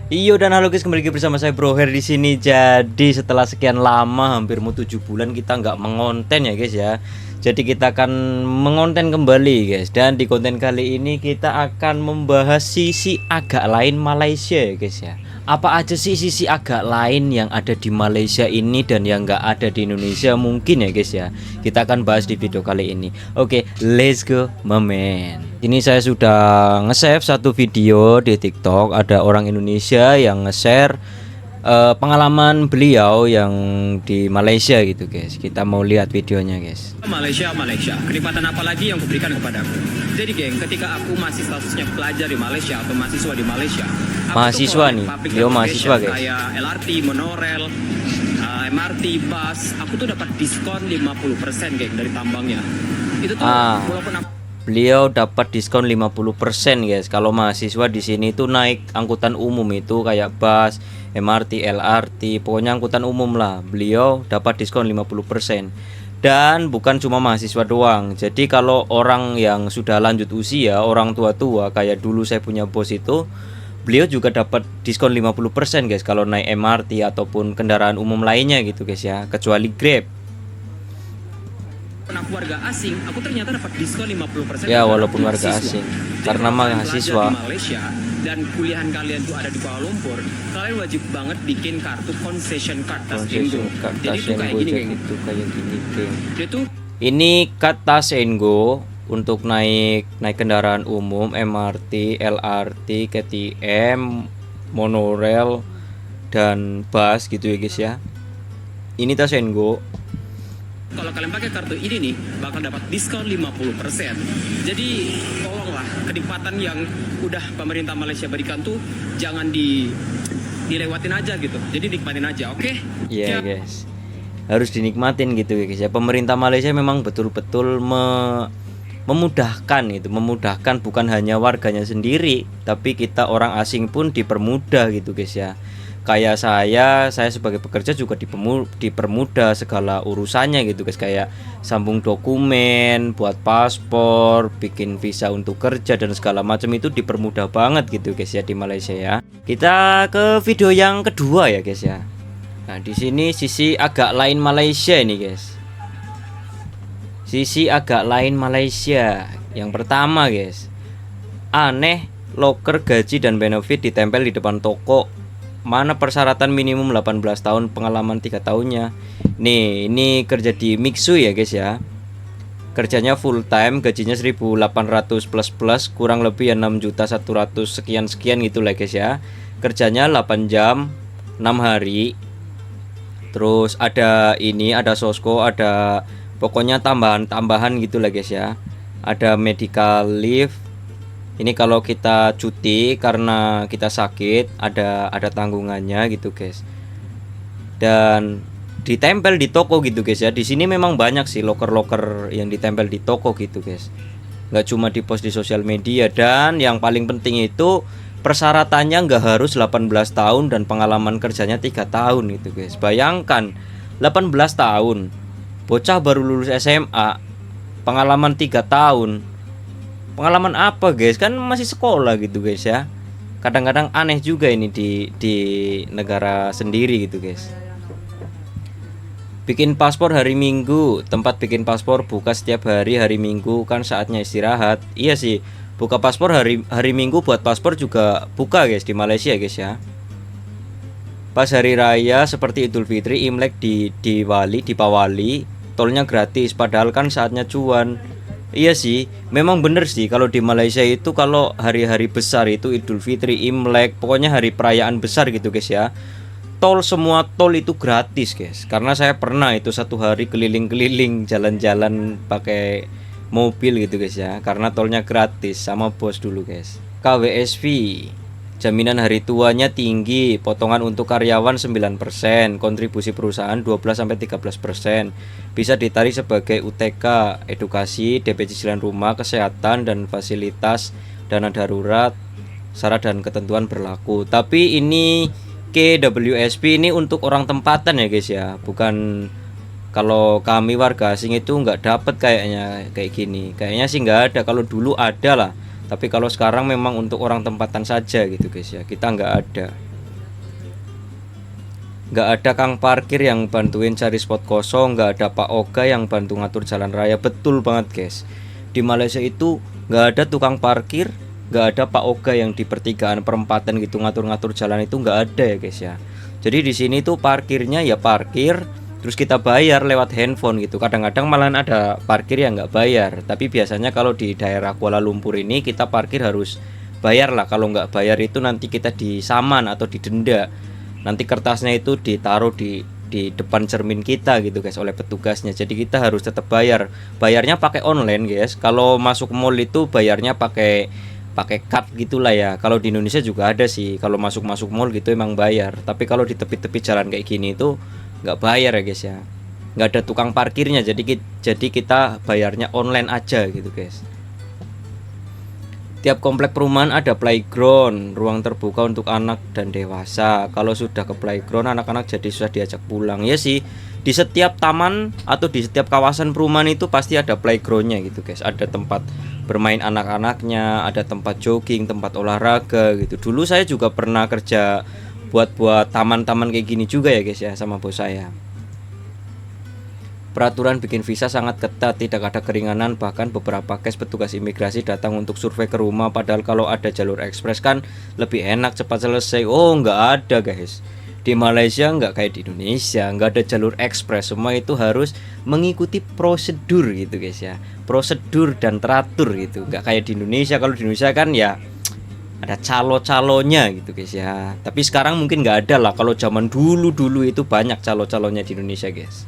Iyo dan halo guys, kembali lagi bersama saya Bro Her di sini. Jadi setelah sekian lama, hampir mau 7 bulan kita nggak mengonten ya guys ya. Jadi kita akan mengonten kembali guys. Dan di konten kali ini kita akan membahas sisi agak lain Malaysia ya guys ya. Apa aja sih sisi agak lain yang ada di Malaysia ini dan yang nggak ada di Indonesia mungkin ya guys ya. Kita akan bahas di video kali ini. Oke, let's go mamen. Ini saya sudah nge-save satu video di TikTok. Ada orang Indonesia yang nge-share pengalaman beliau yang di Malaysia gitu guys. Kita mau lihat videonya guys. Malaysia, kenikmatan apa lagi yang kuberikan kepadaku? Jadi geng, ketika aku masih statusnya pelajar di Malaysia atau mahasiswa di Malaysia, Mahasiswa nih, dia mahasiswa guys. kayak LRT, monorail, MRT, bus, aku tuh dapat diskon 50% geng dari tambangnya. Itu tuh walaupun aku Beliau dapat diskon 50% guys. Kalau mahasiswa di sini tuh naik angkutan umum itu kayak bus, MRT, LRT, pokoknya angkutan umum lah. Beliau dapat diskon 50%. Dan bukan cuma mahasiswa doang. Jadi kalau orang yang sudah lanjut usia, orang tua-tua kayak dulu saya punya bos itu, beliau juga dapat diskon 50% guys kalau naik MRT ataupun kendaraan umum lainnya gitu guys ya, kecuali Grab. warga asing, aku ternyata dapat diskon 50% Ya walaupun warga asing. Karena mahasiswa di Malaysia dan kuliahan kalian tuh ada di Kuala Lumpur, kalian wajib banget bikin kartu concession card Tas Engo. Jadi tuh kayak gini geng. Dia tuh Ini kad Tas Engo untuk naik kendaraan umum, MRT, LRT, KTM, monorail dan bus gitu ya guys ya. Ini Tas Engo. kalau kalian pakai kartu ini nih bakal dapat diskon 50%. Jadi tolonglah, kenikmatan yang udah pemerintah Malaysia berikan tuh jangan dilewatin aja gitu. Jadi nikmatin aja, oke? Iya guys, harus dinikmatin gitu ya guys ya. Pemerintah Malaysia memang betul-betul memudahkan itu, memudahkan bukan hanya warganya sendiri, tapi kita orang asing pun dipermudah gitu guys ya. Kayak saya sebagai pekerja juga dipermudah segala urusannya gitu guys, kayak sambung dokumen, buat paspor, bikin visa untuk kerja dan segala macam itu dipermudah banget gitu guys ya di Malaysia ya. Kita ke video yang kedua ya guys ya. Nah, di sini sisi agak lain Malaysia ini guys. Sisi agak lain Malaysia. Yang pertama guys, aneh loker gaji dan benefit ditempel di depan toko. Mana persyaratan minimum 18 tahun, pengalaman 3 tahunnya. Nih, ini kerja di Mixu ya guys ya. Kerjanya full time, gajinya 1.800 plus kurang lebih ya 6.100.000 sekian gitu lah guys ya. Kerjanya 8 jam, 6 hari. Terus ada sosko, ada pokoknya tambahan gitu lah guys ya. Ada medical leave. Ini kalau kita cuti karena kita sakit, ada tanggungannya gitu guys. Dan ditempel di toko gitu guys ya. Di sini memang banyak sih loker-loker yang ditempel di toko gitu guys. Nggak cuma di post di sosial media. Dan yang paling penting itu persyaratannya nggak harus 18 tahun dan pengalaman kerjanya 3 tahun gitu guys. Bayangkan 18 tahun, bocah baru lulus SMA, pengalaman 3 tahun. Pengalaman apa guys, kan masih sekolah gitu guys ya. Kadang-kadang aneh juga ini di negara sendiri gitu guys. Bikin paspor hari Minggu, tempat bikin paspor buka setiap hari Minggu, kan saatnya istirahat. Iya sih, buka paspor hari Minggu buat paspor juga buka guys di Malaysia guys ya. Pas hari raya seperti Idul Fitri, Imlek, di Pawali, tolnya gratis padahal kan saatnya cuan. Iya sih, memang bener sih kalau di Malaysia itu kalau hari-hari besar itu Idul Fitri, Imlek, pokoknya hari perayaan besar gitu guys ya. Semua tol itu gratis guys. Karena saya pernah itu satu hari keliling-keliling jalan-jalan pakai mobil gitu guys ya. Karena tolnya gratis sama bos dulu guys. KWSV, jaminan hari tuanya tinggi, potongan untuk karyawan 9%, kontribusi perusahaan 12-13%. Bisa ditarik sebagai UTK, edukasi, DP cicilan rumah, kesehatan dan fasilitas dana darurat. Syarat dan ketentuan berlaku. Tapi ini KWSP ini untuk orang tempatan ya guys ya. Bukan, kalau kami warga asing itu nggak dapat kayaknya kayak gini. Kayaknya sih nggak ada, kalau dulu ada lah. Tapi kalau sekarang memang untuk orang tempatan saja gitu guys ya, kita nggak ada. nggak ada kang parkir yang bantuin cari spot kosong, nggak ada Pak Oga yang bantu ngatur jalan raya. Betul banget guys, di Malaysia itu nggak ada tukang parkir, nggak ada Pak Oga yang di pertigaan perempatan gitu ngatur-ngatur jalan, itu nggak ada ya guys ya. Jadi di sini tuh parkirnya ya parkir, terus kita bayar lewat handphone gitu. Kadang-kadang malah ada parkir yang nggak bayar, tapi biasanya kalau di daerah Kuala Lumpur ini kita parkir harus bayar lah. Kalau nggak bayar itu nanti kita disaman atau didenda. Nanti kertasnya itu ditaruh di depan cermin kita gitu guys oleh petugasnya. Jadi kita harus tetap bayar. Bayarnya pakai online guys. Kalau masuk mall itu bayarnya pakai card gitulah ya. Kalau di Indonesia juga ada sih. Kalau masuk mall gitu emang bayar. Tapi kalau di tepi-tepi jalan kayak gini itu nggak bayar ya guys ya. Nggak ada tukang parkirnya. Jadi kita bayarnya online aja gitu guys. Tiap komplek perumahan ada playground, ruang terbuka untuk anak dan dewasa. Kalau sudah ke playground, anak-anak jadi susah diajak pulang. Ya sih, di setiap taman atau di setiap kawasan perumahan itu pasti ada playgroundnya gitu guys. Ada tempat bermain anak-anaknya, ada tempat jogging, tempat olahraga gitu. Dulu saya juga pernah kerja buat taman-taman kayak gini juga ya guys ya, sama bos saya. Peraturan bikin visa sangat ketat, tidak ada keringanan, bahkan beberapa case petugas imigrasi datang untuk survei ke rumah, padahal kalau ada jalur ekspres kan lebih enak, cepat selesai. Oh, nggak ada guys. Di Malaysia nggak kayak di Indonesia, nggak ada jalur ekspres, semua itu harus mengikuti prosedur gitu guys ya, prosedur dan teratur gitu, nggak kayak di Indonesia. Kalau di Indonesia kan ya ada calo-calonya gitu guys ya, tapi sekarang mungkin nggak ada lah. Kalau zaman dulu itu banyak calo-calonya di Indonesia guys.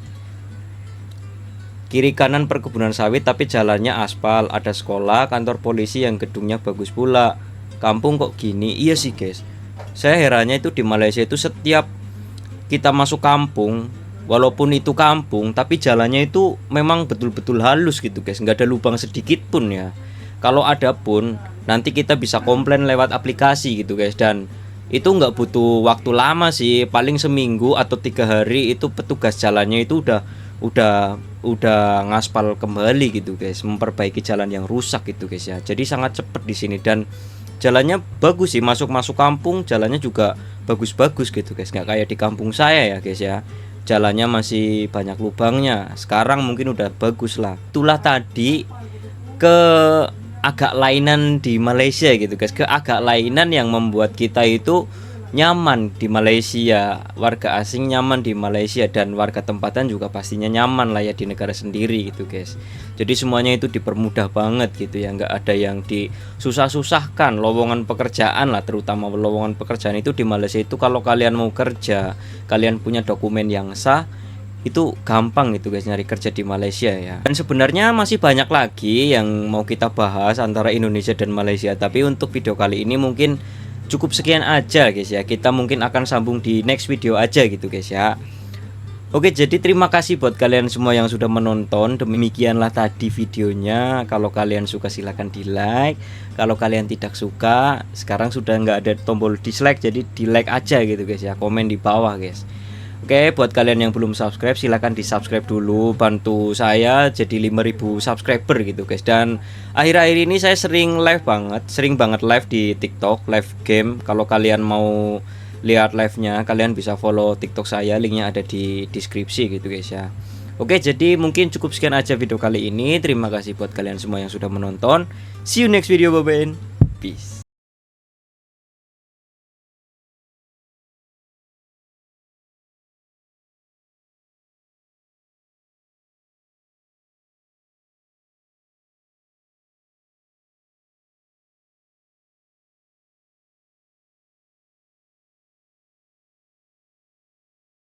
Kiri kanan perkebunan sawit tapi jalannya aspal, ada sekolah, kantor polisi yang gedungnya bagus pula. Kampung kok gini? Iya sih guys, saya herannya itu di Malaysia itu setiap kita masuk kampung, walaupun itu kampung tapi jalannya itu memang betul-betul halus gitu guys, nggak ada lubang sedikit pun ya. Kalau ada pun nanti kita bisa komplain lewat aplikasi gitu guys, dan itu nggak butuh waktu lama sih, paling seminggu atau 3 hari itu petugas jalannya itu udah ngaspal kembali gitu guys, memperbaiki jalan yang rusak gitu guys ya. Jadi sangat cepet di sini dan jalannya bagus sih, masuk kampung jalannya juga bagus-bagus gitu guys, nggak kayak di kampung saya ya guys ya, jalannya masih banyak lubangnya. Sekarang mungkin udah bagus lah. Itulah tadi ke agak lainan di Malaysia gitu guys, ke agak lainan yang membuat kita itu nyaman di Malaysia, warga asing nyaman di Malaysia, dan warga tempatan juga pastinya nyaman lah ya di negara sendiri gitu guys. Jadi semuanya itu dipermudah banget gitu ya, nggak ada yang disusah-susahkan. Lowongan pekerjaan lah, terutama lowongan pekerjaan itu di Malaysia itu kalau kalian mau kerja, kalian punya dokumen yang sah, itu gampang gitu guys nyari kerja di Malaysia ya. Dan sebenarnya masih banyak lagi yang mau kita bahas antara Indonesia dan Malaysia, tapi untuk video kali ini mungkin cukup sekian aja guys ya. Kita mungkin akan sambung di next video aja gitu guys ya. Oke, jadi terima kasih buat kalian semua yang sudah menonton. Demikianlah tadi videonya. Kalau kalian suka silahkan di like. Kalau kalian tidak suka, sekarang sudah nggak ada tombol dislike, jadi di like aja gitu guys ya. Komen di bawah guys. Oke, buat kalian yang belum subscribe silahkan di subscribe dulu, bantu saya jadi 5.000 subscriber gitu guys. Dan akhir-akhir ini saya sering banget live di TikTok, live game. Kalau kalian mau lihat live-nya, kalian bisa follow TikTok saya, linknya ada di deskripsi gitu guys ya. Oke, jadi mungkin cukup sekian aja video kali ini. Terima kasih buat kalian semua yang sudah menonton. See you next video, bye bye. Peace.